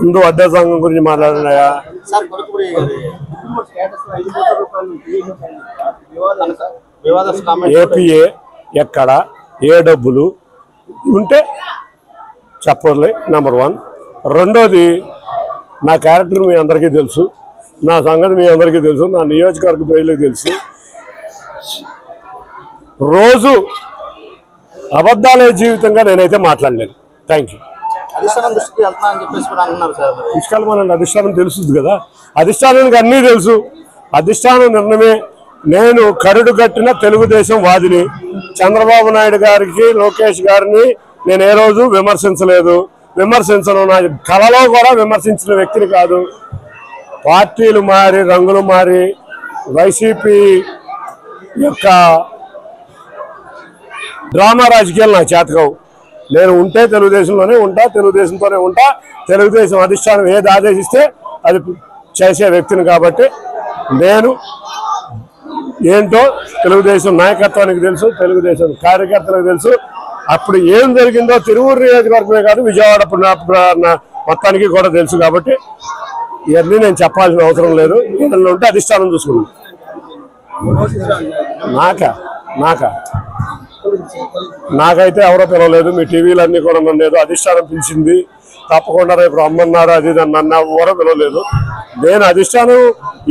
ముందు అడ్డా సంఘం గురించి మాట్లాడినాయా? ఏపీఏ ఎక్కడ ఏ డబ్బులు ఉంటే చెప్పలే. నెంబర్ 1. రెండోది, నా క్యారెక్టర్ మీ అందరికీ తెలుసు, నా సంగతి మీ అందరికీ తెలుసు, నా నియోజకవర్గ ప్రజలకు తెలుసు. రోజు అబద్ధాలే జీవితంగా నేనైతే మాట్లాడలేను. Thank you. తీసుకెళ్ళమనండి, అధిష్టానం తెలుస్తుంది కదా, అధిష్టానానికి అన్నీ తెలుసు. అధిష్టానం నిర్ణయమే. నేను కరుడు కట్టిన తెలుగుదేశం వాదిని. చంద్రబాబు నాయుడు గారికి, లోకేష్ గారిని నేను ఏ రోజు విమర్శించలేదు, విమర్శించను. నా కళలో కూడా విమర్శించిన వ్యక్తిని కాదు. పార్టీలు మారి, రంగులు మారి, వైసీపీ యొక్క డ్రామా రాజకీయాలు నాకు చేతకావు. నేను ఉంటే తెలుగుదేశంలోనే ఉంటా, తెలుగుదేశంతోనే ఉంటా. తెలుగుదేశం అధిష్టానం ఏది ఆదేశిస్తే అది చేసే వ్యక్తిని కాబట్టి నేను ఏంటో తెలుగుదేశం నాయకత్వానికి తెలుసు, తెలుగుదేశం కార్యకర్తలకు తెలుసు. అప్పుడు ఏం జరిగిందో తిరువూరు నియోజకవర్గమే కాదు, విజయవాడ మొత్తానికి కూడా తెలుసు. కాబట్టి ఇవన్నీ నేను చెప్పాల్సిన అవసరం లేదు. ఏదైనా ఉంటే అధిష్టానం చూసుకున్నాను. నాకైతే ఎవరో పిలవలేదు. మీ టీవీలన్నీ కూడా నన్ను ఏదో అధిష్టానం పిలిచింది, తప్పకుండా రేపు రమ్మన్నారు, అది నన్ను ఎవరో పిలవలేదు. నేను అధిష్టానం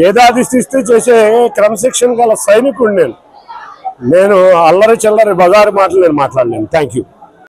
ఏదో అధిష్టిస్తే చేసే క్రమశిక్షణ గల సైనికుడు. నేను అల్లరి చిల్లరి బజారు మాటలు నేను మాట్లాడలేను. Thank you.